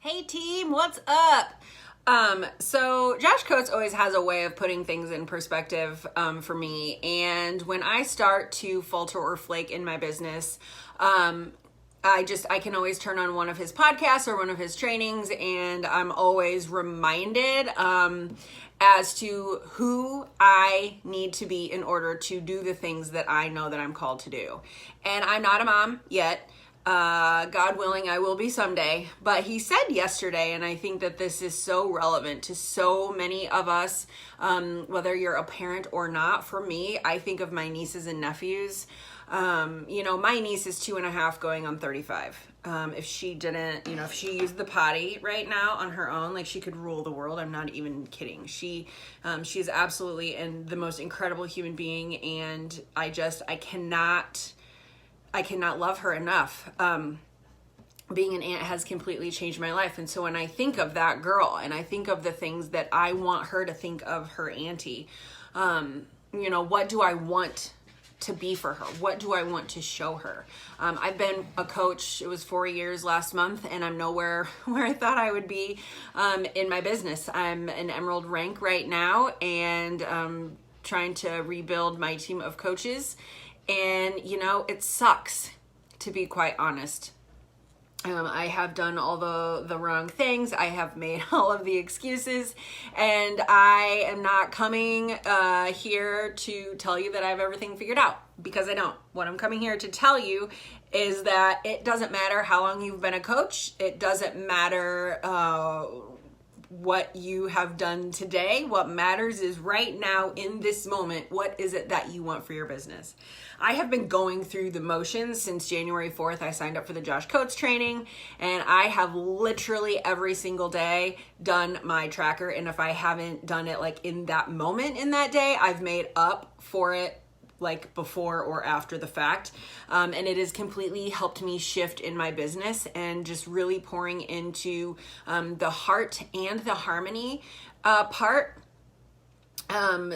Hey team, what's up? So Josh Coates always has a way of putting things in perspective for me. And when I start to falter or flake in my business, I can always turn on one of his podcasts or one of his trainings, and I'm always reminded as to who I need to be in order to do the things that I know that I'm called to do. And I'm not a mom yet. God willing, I will be someday. But he said yesterday, and I think that this is so relevant to so many of us, whether you're a parent or not. For me, I think of my nieces and nephews. My niece is 2.5 going on 35. If she didn't, if she used the potty right now on her own, like she could rule the world. I'm not even kidding. She is absolutely the most incredible human being. And I cannot love her enough. Being an aunt has completely changed my life. And so when I think of that girl and I think of the things that I want her to think of her auntie, what do I want to be for her? What do I want to show her? I've been a coach. It was 4 years last month, and I'm nowhere where I thought I would be in my business. I'm an Emerald rank right now, and trying to rebuild my team of coaches. And, it sucks, to be quite honest. I have done all the wrong things. I have made all of the excuses, and I am not coming here to tell you that I have everything figured out, because I don't. What I'm coming here to tell you is that it doesn't matter how long you've been a coach. It doesn't matter what you have done today. What matters is right now in this moment, what is it that you want for your business? I have been going through the motions since January 4th. I signed up for the Josh Coates training, and I have literally every single day done my tracker. And if I haven't done it like in that moment in that day, I've made up for it like before or after the fact. And it has completely helped me shift in my business and just really pouring into the heart and the harmony part.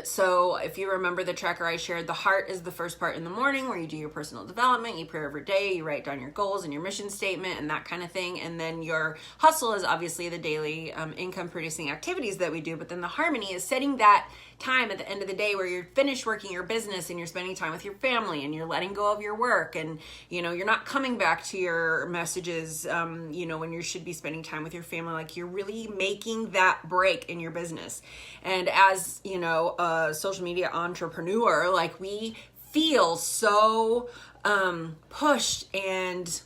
So if you remember the tracker I shared, the heart is the first part in the morning where you do your personal development, you pray every day, you write down your goals and your mission statement and that kind of thing. And then your hustle is obviously the daily income producing activities that we do. But then the harmony is setting that time at the end of the day where you're finished working your business and you're spending time with your family and you're letting go of your work, and you're not coming back to your messages when you should be spending time with your family. Like, you're really making that break in your business. And as a social media entrepreneur, like, we feel so pushed and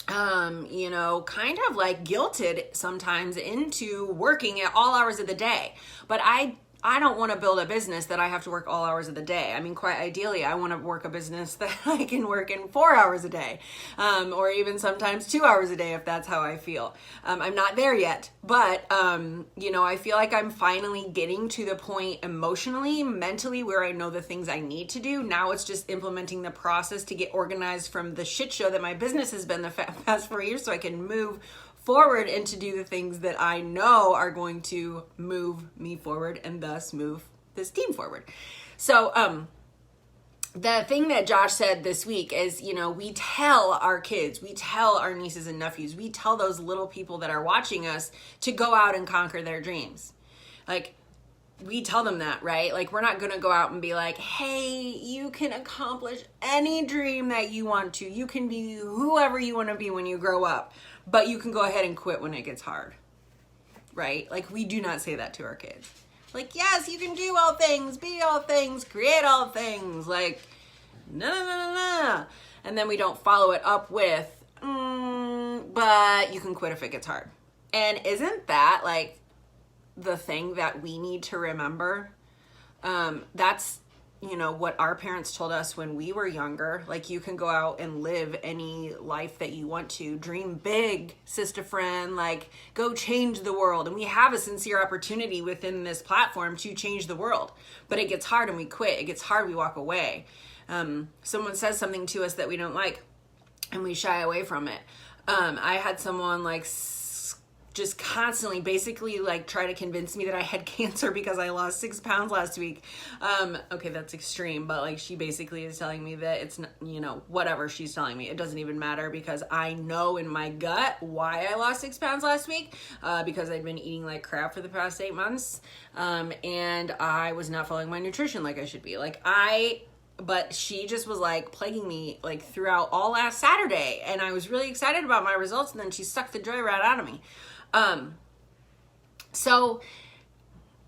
kind of like guilted sometimes into working at all hours of the day. But I don't want to build a business that I have to work all hours of the day. I mean, quite ideally, I want to work a business that I can work in 4 hours a day, or even sometimes 2 hours a day if that's how I feel. I'm not there yet, but, I feel like I'm finally getting to the point emotionally, mentally, where I know the things I need to do. Now it's just implementing the process to get organized from the shit show that my business has been the past 4 years, so I can move forward and to do the things that I know are going to move me forward and thus move this team forward. So the thing that Josh said this week is, we tell our kids, we tell our nieces and nephews, we tell those little people that are watching us to go out and conquer their dreams. Like, we tell them that, right? Like, we're not going to go out and be like, hey, you can accomplish any dream that you want to. You can be whoever you want to be when you grow up, but you can go ahead and quit when it gets hard, right? Like, we do not say that to our kids. Like, yes, you can do all things, be all things, create all things. Like, no. And then we don't follow it up with, but you can quit if it gets hard. And isn't that like the thing that we need to remember? That's what our parents told us when we were younger. Like, you can go out and live any life that you want to. Dream big, sister friend. Like, go change the world. And we have a sincere opportunity within this platform to change the world. But it gets hard and we quit. It gets hard, we walk away. Someone says something to us that we don't like and we shy away from it. I had someone just constantly basically like try to convince me that I had cancer because I lost 6 pounds last week. Okay, that's extreme, but like she basically is telling me that it's not, you know, whatever she's telling me, it doesn't even matter because I know in my gut why I lost 6 pounds last week, because I'd been eating like crap for the past 8 months, and I was not following my nutrition like I should be. But she just was like plaguing me like throughout all last Saturday, and I was really excited about my results, and then she sucked the joy right out of me. So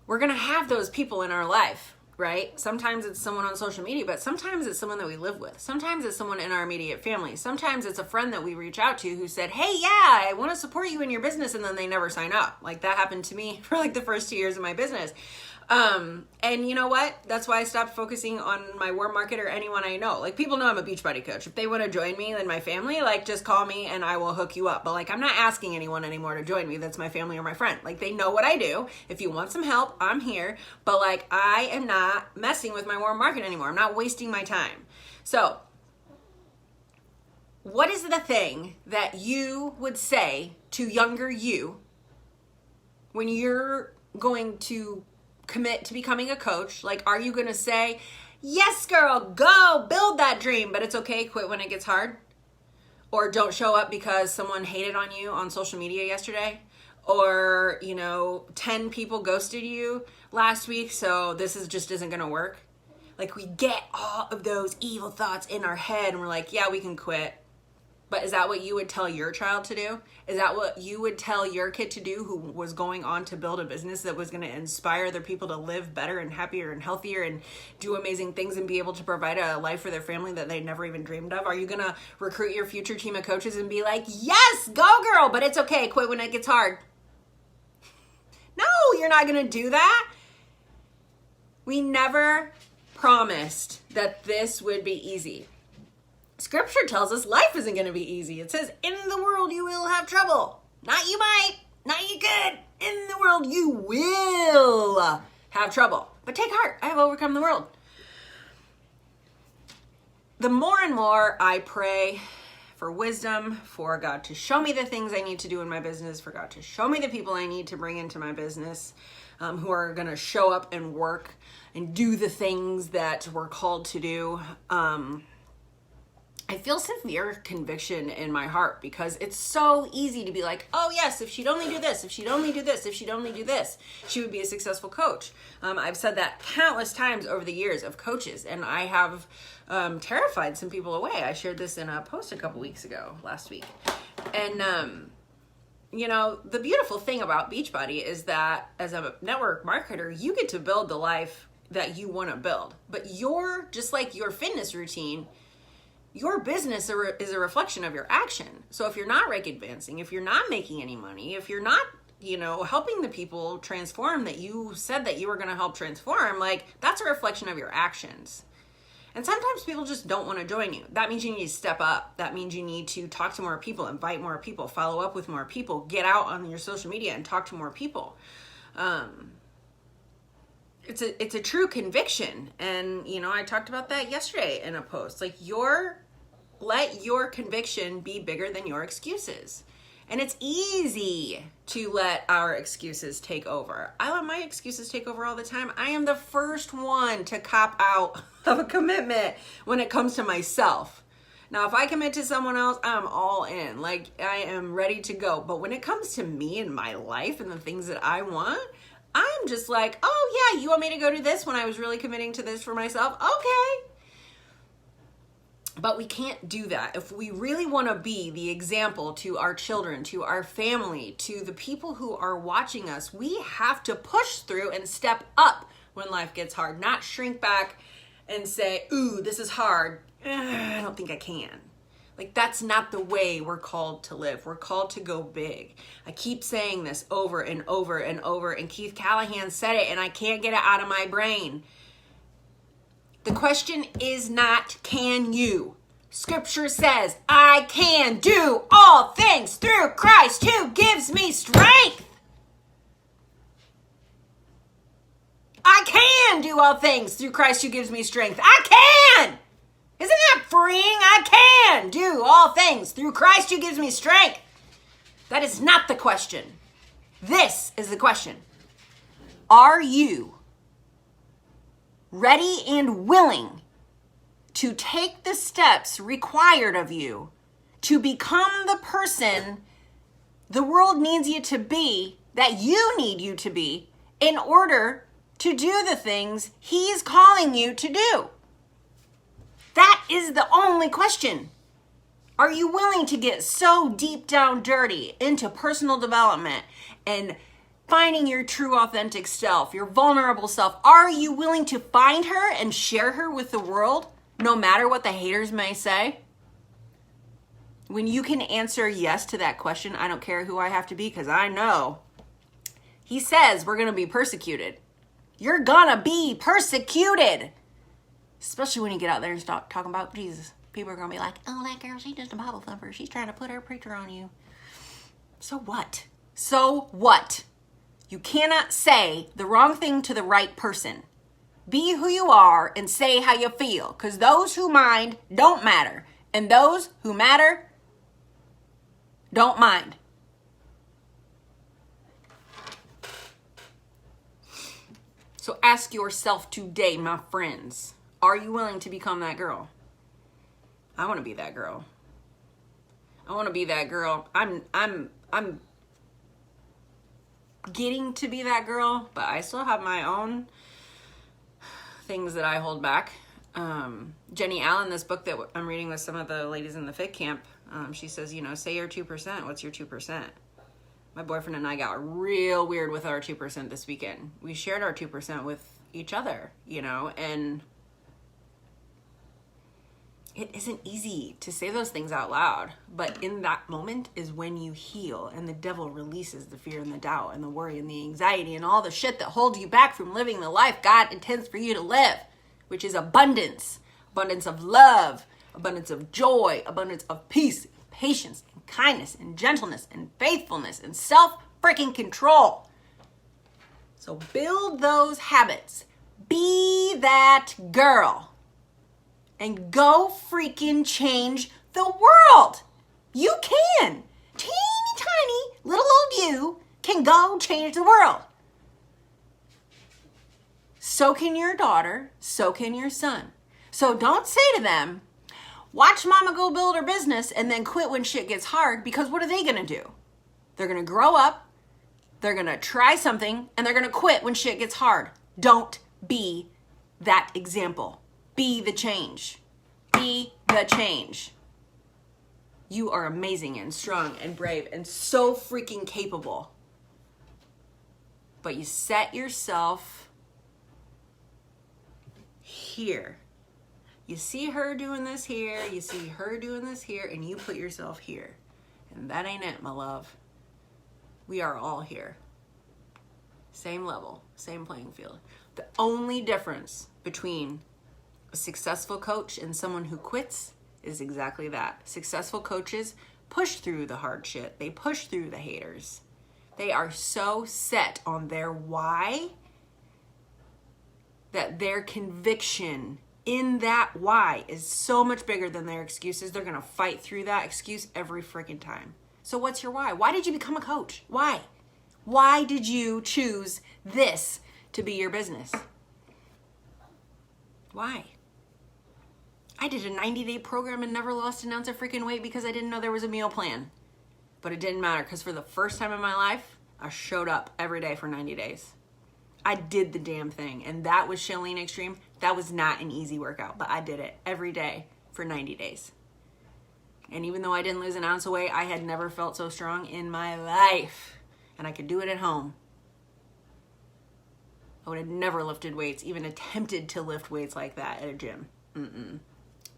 we're gonna have those people in our life, right? Sometimes it's someone on social media, but sometimes it's someone that we live with. Sometimes it's someone in our immediate family. Sometimes it's a friend that we reach out to who said, hey, yeah, I want to support you in your business, and then they never sign up. Like that happened to me for like the first 2 years of my business. And you know what? That's why I stopped focusing on my warm market or anyone I know. Like people know I'm a Beachbody coach. If they want to join me and my family, like just call me and I will hook you up. But like I'm not asking anyone anymore to join me that's my family or my friend. Like they know what I do. If you want some help, I'm here. But like I am not messing with my warm market anymore. I'm not wasting my time. So what is the thing that you would say to younger you when you're going to commit to becoming a coach? Like, are you going to say, yes, girl, go build that dream, but it's okay, quit when it gets hard? Or don't show up because someone hated on you on social media yesterday? Or, 10 people ghosted you last week, so this just isn't going to work? Like, we get all of those evil thoughts in our head, and we're like, yeah, we can quit. But is that what you would tell your child to do? Is that what you would tell your kid to do who was going on to build a business that was going to inspire other people to live better and happier and healthier and do amazing things and be able to provide a life for their family that they never even dreamed of? Are you going to recruit your future team of coaches and be like, yes, go girl, but it's okay, quit when it gets hard? No, you're not going to do that. We never promised that this would be easy. Scripture tells us life isn't going to be easy. It says, in the world you will have trouble. Not you might, not you could. In the world you will have trouble. But take heart, I have overcome the world. The more and more I pray for wisdom, for God to show me the things I need to do in my business, for God to show me the people I need to bring into my business, who are going to show up and work and do the things that we're called to do, I feel severe conviction in my heart because it's so easy to be like, oh yes, if she'd only do this, if she'd only do this, if she'd only do this, she would be a successful coach. I've said that countless times over the years of coaches, and I have terrified some people away. I shared this in a post a couple weeks ago, last week. And, the beautiful thing about Beachbody is that as a network marketer, you get to build the life that you want to build. But just like your fitness routine, your business is a reflection of your action. So if you're not rate advancing, if you're not making any money, if you're not, helping the people transform that you said that you were going to help transform, like that's a reflection of your actions. And sometimes people just don't want to join you. That means you need to step up. That means you need to talk to more people, invite more people, follow up with more people, get out on your social media and talk to more people. It's a true conviction. And, I talked about that yesterday in a post. Like let your conviction be bigger than your excuses. And it's easy to let our excuses take over. I let my excuses take over all the time. I am the first one to cop out of a commitment when it comes to myself. Now, if I commit to someone else, I'm all in. Like, I am ready to go. But when it comes to me and my life and the things that I want, I'm just like, oh yeah, you want me to go do this when I was really committing to this for myself? Okay. But we can't do that. If we really want to be the example to our children, to our family, to the people who are watching us, we have to push through and step up when life gets hard, not shrink back and say, ooh, this is hard. I don't think I can. Like, that's not the way we're called to live. We're called to go big. I keep saying this over and over and over, and Keith Callahan said it, and I can't get it out of my brain. The question is not, can you? Scripture says, I can do all things through Christ who gives me strength. I can do all things through Christ who gives me strength. I can. Isn't that freeing? I can do all things through Christ who gives me strength. That is not the question. This is the question. Are you ready and willing to take the steps required of you to become the person the world needs you to be, that you need you to be, in order to do the things he's calling you to do? That is the only question. Are you willing to get so deep down dirty into personal development and finding your true authentic self, your vulnerable self? Are you willing to find her and share her with the world, no matter what the haters may say? When you can answer yes to that question, I don't care who I have to be, because I know he says we're going to be persecuted. You're going to be persecuted. Especially when you get out there and start talking about Jesus. People are going to be like, oh, that girl, she's just a Bible thumper. She's trying to put her preacher on you. So what? So what? You cannot say the wrong thing to the right person. Be who you are and say how you feel, because those who mind don't matter. And those who matter don't mind. So ask yourself today, my friends, are you willing to become that girl? I want to be that girl. I want to be that girl. I'm getting to be that girl, but I still have my own things that I hold back. Jenny Allen, this book that I'm reading with some of the ladies in the fit camp, she says, say your 2%. What's your 2%? My boyfriend and I got real weird with our 2% this weekend. We shared our 2% with each other, and it isn't easy to say those things out loud, but in that moment is when you heal, and the devil releases the fear and the doubt and the worry and the anxiety and all the shit that holds you back from living the life God intends for you to live, which is abundance of love, abundance of joy, abundance of peace, patience, and kindness, and gentleness, and faithfulness, and self-freaking control. So build those habits. Be that girl. And go freaking change the world. You can. Teeny tiny little old you can go change the world. So can your daughter. So can your son. So don't say to them, watch mama go build her business and then quit when shit gets hard, because what are they going to do? They're going to grow up, they're going to try something, and they're going to quit when shit gets hard. Don't be that example. Be the change. Be the change. You are amazing and strong and brave and so freaking capable. But you set yourself here. You see her doing this here, you see her doing this here, and you put yourself here. And that ain't it, my love. We are all here. Same level, same playing field. The only difference between a successful coach and someone who quits is exactly that. Successful coaches push through the hard shit. They push through the haters. They are so set on their why that their conviction in that why is so much bigger than their excuses. They're going to fight through that excuse every freaking time. So what's your why? Why did you become a coach? Why? Why did you choose this to be your business? Why? I did a 90-day program and never lost an ounce of freaking weight because I didn't know there was a meal plan. But it didn't matter, because for the first time in my life, I showed up every day for 90 days. I did the damn thing. And that was Chalene Extreme. That was not an easy workout, but I did it every day for 90 days. And even though I didn't lose an ounce of weight, I had never felt so strong in my life. And I could do it at home. I would have never lifted weights, even attempted to lift weights like that at a gym.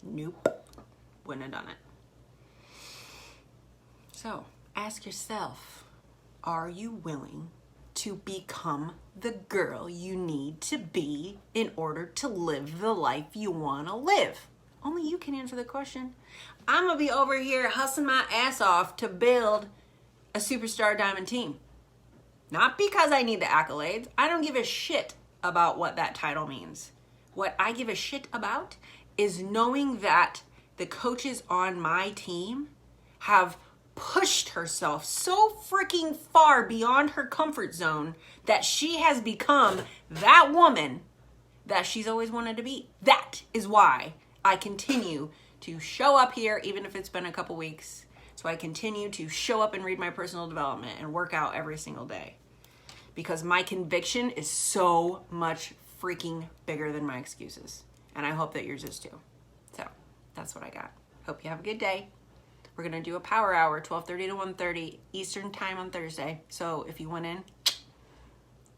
Nope. Wouldn't have done it. So, ask yourself, are you willing to become the girl you need to be in order to live the life you want to live? Only you can answer the question. I'm going to be over here hustling my ass off to build a superstar diamond team. Not because I need the accolades. I don't give a shit about what that title means. What I give a shit about is knowing that the coaches on my team have pushed herself so freaking far beyond her comfort zone that she has become that woman that she's always wanted to be. That is why I continue to show up here, even if it's been a couple weeks. So I continue to show up and read my personal development and work out every single day. Because my conviction is so much freaking bigger than my excuses. And I hope that yours is too. So that's what I got. Hope you have a good day. We're going to do a power hour, 12:30 to 1:30 Eastern time on Thursday. So if you went in,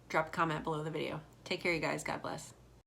drop a comment below the video. Take care, you guys. God bless.